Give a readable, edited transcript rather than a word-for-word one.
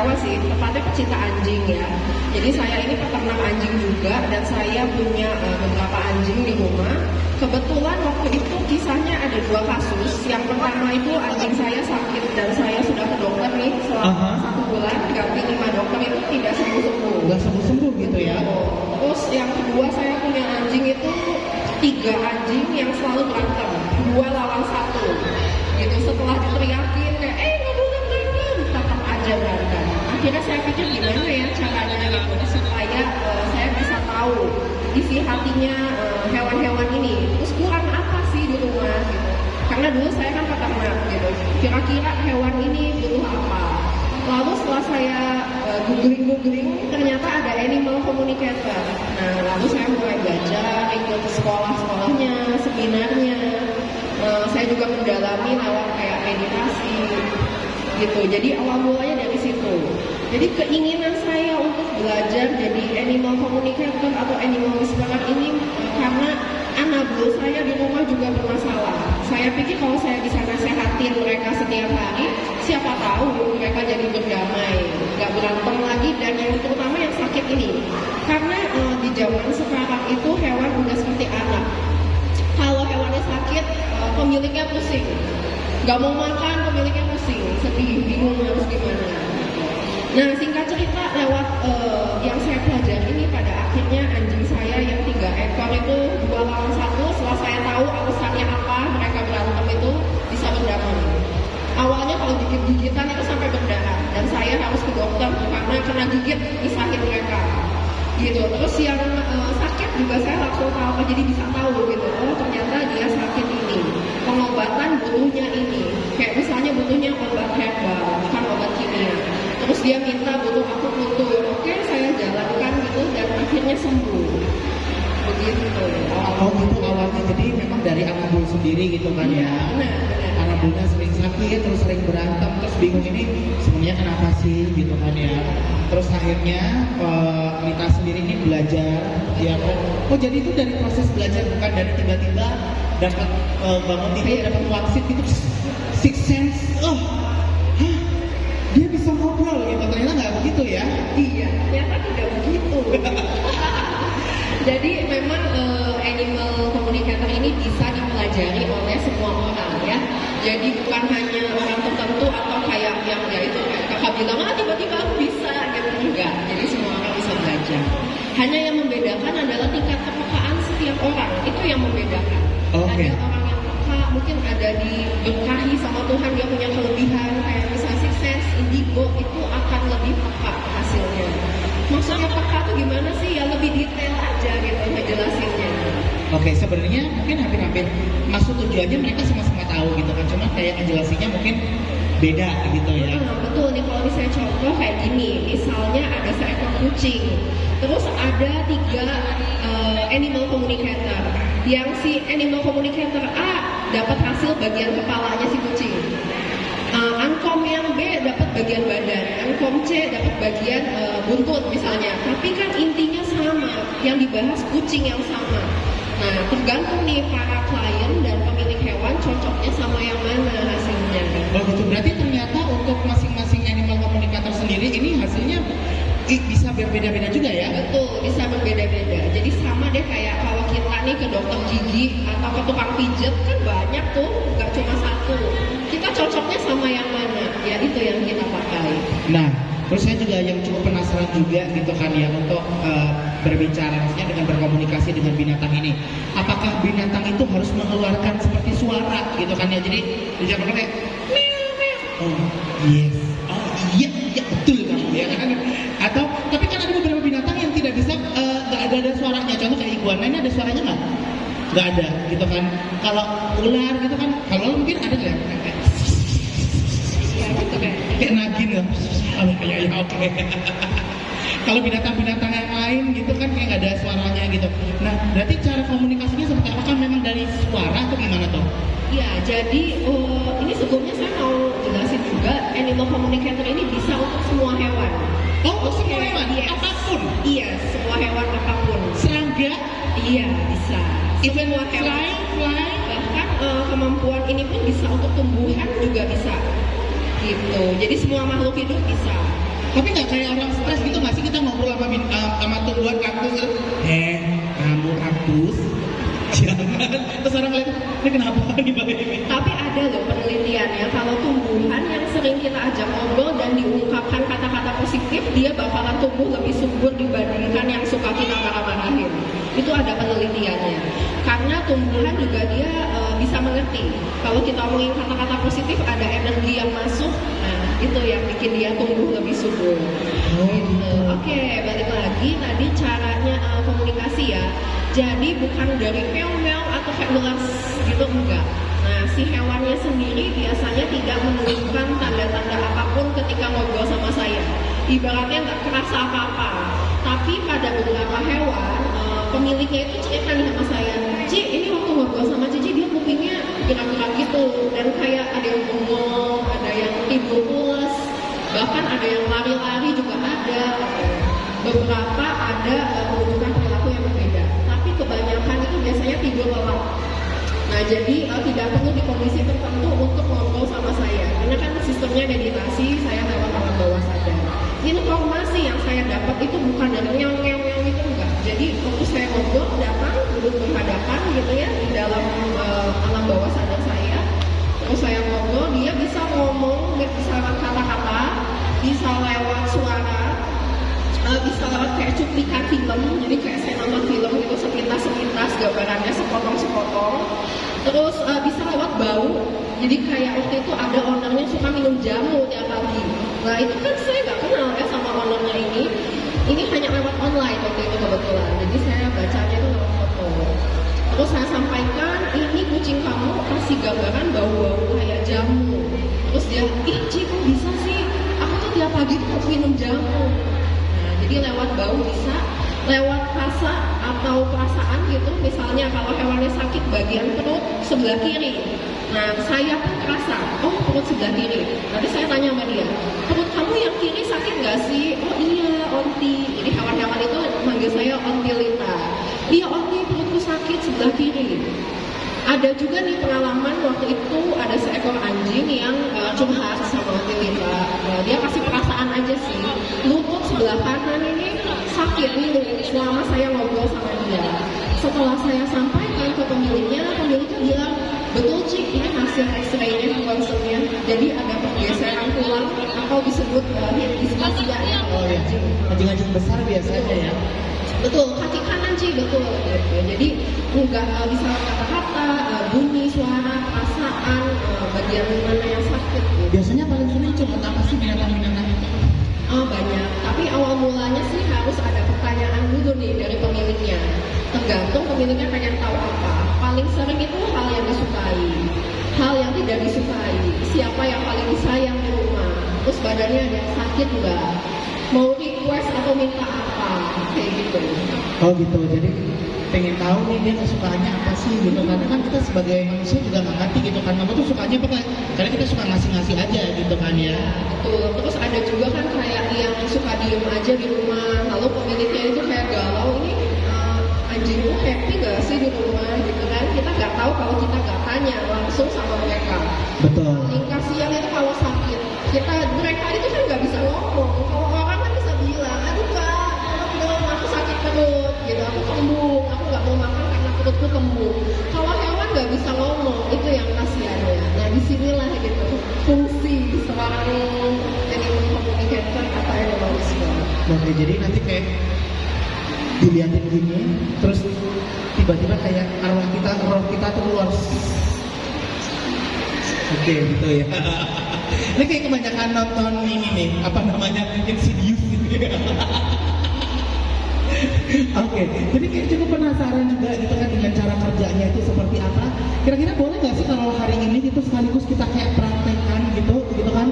hewan sih, tepatnya pecinta anjing ya. Jadi saya ini peternak anjing juga dan saya punya beberapa anjing di rumah. Kebetulan waktu itu kisahnya ada 2 kasus. Yang pertama itu anjing saya sakit dan saya sudah ke dokter nih selama 1 bulan, ganti 5 dokter itu tidak sembuh-sembuh. Nggak sembuh-sembuh gitu ya? Terus yang kedua saya punya anjing itu 3 anjing yang selalu berantem, 2 lawan 1. Gitu setelah diteriakin kayak nggak boleh berantem, tetap aja berantem. Akhirnya saya pikir gimana ya caranya gitu supaya saya bisa tahu isi hatinya hewan-hewan ini. Terus kurang apa sih di rumah gitu. Karena dulu saya kan peternak gitu. Kira-kira hewan ini butuh apa? Lalu setelah saya googling ternyata ada animal communicator. Nah, lalu saya mulai belajar, ikut sekolah-sekolahnya, seminarnya. Saya juga mendalami lewat kayak meditasi gitu. Jadi awal mulanya dari situ. Jadi keinginan saya untuk belajar jadi animal communicator atau animal whisperer ini karena anak bro saya di rumah juga bermasalah. Saya pikir kalau saya bisa nasehatin mereka setiap hari, siapa tahu mereka jadi berdamai, nggak berantem lagi, dan yang terutama yang sakit ini. Karena di zaman sekarang itu hewan udah seperti anak. Kalau hewannya sakit, pemiliknya pusing. Nggak mau makan, pemiliknya pusing, sedih, bingung harus gimana. Nah, singkat cerita lewat yang saya pelajari ini pada akhirnya anjing saya yang 3 ekor itu 2 lawan 1, setelah saya tahu alasannya apa mereka berantem itu bisa berdamai. Awalnya kalau gigit-gigitan itu sampai berdarah dan saya harus ke dokter karena kena gigit pisahin mereka. Gitu. Terus yang sakit juga saya langsung tahu, jadi bisa tahu gitu. Oh ternyata dia sakit ini. Pengobatan butuhnya ini. Kayak misalnya butuhnya obat herbal, bukan obat kimia. Terus dia minta butuh akupuntur. Oke, saya jalankan gitu dan akhirnya sembuh. Begitu. Oh gitu awalnya, jadi memang dari anak bulu sendiri gitu kan ya? Benar. Anak bulunya sering sakit, terus sering berantem, terus bingung ini sebenarnya kenapa sih gitu kan ya? Terus akhirnya Mita sendiri ini belajar, ya kan? Oh jadi itu dari proses belajar, bukan dari tiba-tiba dapat bangun tidur dapat wangsit gitu, six sense, dia bisa ngobrol gitu, ternyata nggak begitu ya? Iya, ternyata tidak begitu. Jadi memang animal communicator ini bisa dipelajari oleh semua orang ya. Jadi bukan hanya orang tertentu atau kayak yang ya itu kayak kakak bilang tiba-tiba aku bisa gitu, enggak. Jadi semua orang bisa belajar. Hanya yang membedakan adalah tingkat kepekaan setiap orang, itu yang membedakan. Okay. Ada orang yang peka, mungkin ada diberkahi sama Tuhan, dia punya kelebihan kayak misalnya six sense, indigo itu akan lebih peka hasilnya. Maksudnya peka tuh gimana sih? Ya lebih detail aja gitu ngejelasinnya. Oke, sebenarnya mungkin hampir-hampir maksud tujuannya mereka sama-sama tahu gitu kan, cuma kayak ngejelasinnya mungkin beda gitu ya. Betul nih, kalau misalnya contoh kayak gini, misalnya ada seekor kucing, terus ada 3 animal communicator. Yang si animal communicator A dapat hasil bagian kepalanya si kucing. Ankom yang B dapat bagian badan, ankom C dapat bagian buntut misalnya. Tapi kan intinya sama, yang dibahas kucing yang sama. Nah, tergantung nih para klien dan pemilik hewan cocoknya sama yang mana hasilnya. Oh gitu, berarti ternyata untuk masing-masing animal communicator sendiri ini hasilnya bisa berbeda-beda juga ya? Betul, bisa berbeda-beda. Jadi sama deh kayak kalau kita nih ke dokter gigi atau ke tukang pijet kan banyak tuh, nggak cuma satu. Kita cocoknya sama yang mana? Ya itu yang kita pakai. Nah, terus saya juga yang cukup penasaran juga gitu kan ya untuk berbicara maksudnya dengan berkomunikasi dengan binatang ini. Apakah binatang itu harus mengeluarkan seperti suara gitu kan ya? Jadi dijabarkan kayak meow meow. Oh yes. Oh iya betul kamu ya kan? Atau tapi kan ada beberapa binatang yang tidak bisa nggak ada suaranya. Contoh kayak iguana ini ada suaranya nggak? Nggak ada gitu kan. Kalau ular gitu kan, kalau mungkin ada nggak? Ya gitu kan. Kayak nagin ya. Ya oke. Kalau binatang-binatang yang lain gitu kan kayak nggak ada suaranya gitu. Nah, berarti cara komunikasinya seperti apa? Kan memang dari suara atau gimana tuh? Ya, jadi ini sebelumnya saya mau jelasin juga animal communicator ini bisa untuk semua hewan. Oh, untuk semua hewan? Yes. Apapun? Iya, semua hewan apapun. Serangga? Iya, bisa. Even Semua hewan. fly? Bahkan kemampuan ini pun bisa untuk tumbuhan juga bisa. Gitu. Jadi semua makhluk hidup bisa. Tapi nggak kayak orang stres gitu nggak sih kita ngobrol sama tumbuhan kaktus gitu? Kamu kaktus? Jangan. Terus orang lihat, ini kenapa nih Mbak ini? Tapi ada loh penelitiannya, kalau tumbuhan yang sering kita ajak ngobrol dan diungkapkan kata-kata positif, dia bakalan tumbuh lebih subur dibandingkan yang suka kita marah-marahin. Itu ada penelitiannya. Karena tumbuhan juga dia bisa mengerti. Kalau kita omongin kata-kata positif, ada energi yang masuk. Nah, itu yang bikin dia tumbuh lebih subur. Gitu. Oke, balik lagi tadi caranya komunikasi ya. Jadi bukan dari meow-meow atau kayak belas gitu, enggak. Nah, si hewannya sendiri biasanya tidak menunjukkan tanda-tanda apapun ketika ngobrol sama saya. Ibaratnya nggak kerasa apa-apa. Tapi pada beberapa hewan, pemiliknya itu cerita nih sama saya, Ci, ini waktu ngobrol sama Cici dia kupingnya gerak-gerak gitu. Dan kayak ada yang bengong, ada yang tidur pulas, bahkan ada yang lari-lari juga ada. Beberapa ada menunjukkan perilaku yang berbeda. Kebanyakan itu biasanya tidur lelap. Nah, jadi tidak perlu di kondisi tertentu untuk ngobrol sama saya. Karena kan sistemnya meditasi, saya lewat alam bawah sadar. Informasi yang saya dapat itu bukan dari nyong-nyong itu enggak. Jadi waktu saya ngobrol, datang duduk berhadapan gitu ya di dalam alam bawah sadar saya. Terus saya ngobrol, dia bisa ngomong, bisa lewat kata-kata, bisa lewat suara, bisa lewat kayak cuplikan film, jadi kayak saya nonton film gitu sepintas-sepintas gambarannya sepotong-sepotong. Terus bisa lewat bau, jadi kayak waktu itu ada ownernya suka minum jamu tiap pagi. Nah itu kan saya nggak kenal ya sama ownernya ini hanya lewat online waktu itu kebetulan, jadi saya bacanya itu lewat foto. Terus saya sampaikan, ini kucing kamu kasih gambaran bau-bau kayak jamu. Terus dia, ih Ci kok bisa sih, aku tuh tiap pagi tuh harus minum jamu. Jadi lewat bau bisa, lewat rasa atau perasaan gitu. Misalnya kalau hewannya sakit bagian perut sebelah kiri. Nah saya pun kerasa, oh perut sebelah kiri. Nanti saya tanya sama dia, perut kamu yang kiri sakit nggak sih? Oh iya onti. Jadi hewan-hewan itu manggil saya ontilita. Iya onti, perutku sakit sebelah kiri. Ada juga nih pengalaman waktu itu ada seekor anjing yang curhat sama ontilita. Dia kasih perasaan aja sih. Lutut sebelah kanan ini sakit nih selama saya ngobrol sama dia. Setelah saya sampaikan ke pemiliknya bilang, betul Cik, ini hasil X-ray-nya ronsennya. Jadi ada pergeseran tulang atau disebut displasia ya. Oh ya, anjing-anjing besar biasanya ya. Betul, kaki kanan Ci, betul. Jadi nggak bisa kata-kata, bunyi, suara, perasaan, bagian mana yang sakit. Gitu. Biasanya paling sering curhat apa sih binatang-binatang? Banyak, tapi awal mulanya sih harus ada pertanyaan dulu nih dari pemiliknya. Tergantung pemiliknya pengen tahu apa. Paling sering itu hal yang disukai, hal yang tidak disukai, siapa yang paling disayang di rumah, terus badannya ada yang sakit nggak, mau request atau minta apa, kayak gitu. Oh gitu, jadi pengen tahu nih dia kesukaannya apa sih gitu. Karena kan kita sebagai manusia juga nggak ngerti gitu kan, kamu tuh sukanya apa kan? Karena kita suka ngasih-ngasih aja gitu kan ya. Betul, terus ada juga kan kayak yang suka diem aja di rumah, lalu pemiliknya itu kayak galau, ini anjingmu happy gak sih di rumah gitu kan. Kita nggak tahu kalau kita nggak tanya langsung sama mereka. Betul. Paling kasihan itu kalau sakit, mereka itu kan nggak bisa ngomong. Kalau orang kan bisa bilang, aduh kak, tolong aku sakit perut gitu, aku kembung, aku nggak mau makan karena perutku kembung. Kalau hewan nggak bisa ngomong, itu yang kasihannya. Nah disinilah gitu fungsi seorang animal communicator atau animal whisperer. Oke, jadi nanti kayak dilihatin gini, terus tiba-tiba kayak roh kita keluar. Oke, gitu ya. Ini kayak kebanyakan nonton ini nih, apa namanya, Insidious gitu ya. Oke, jadi kayak cukup penasaran juga gitu kan dengan cara kerjanya itu seperti apa. Kira-kira boleh nggak sih kalau hari ini itu sekaligus kita kayak praktekkan gitu kan?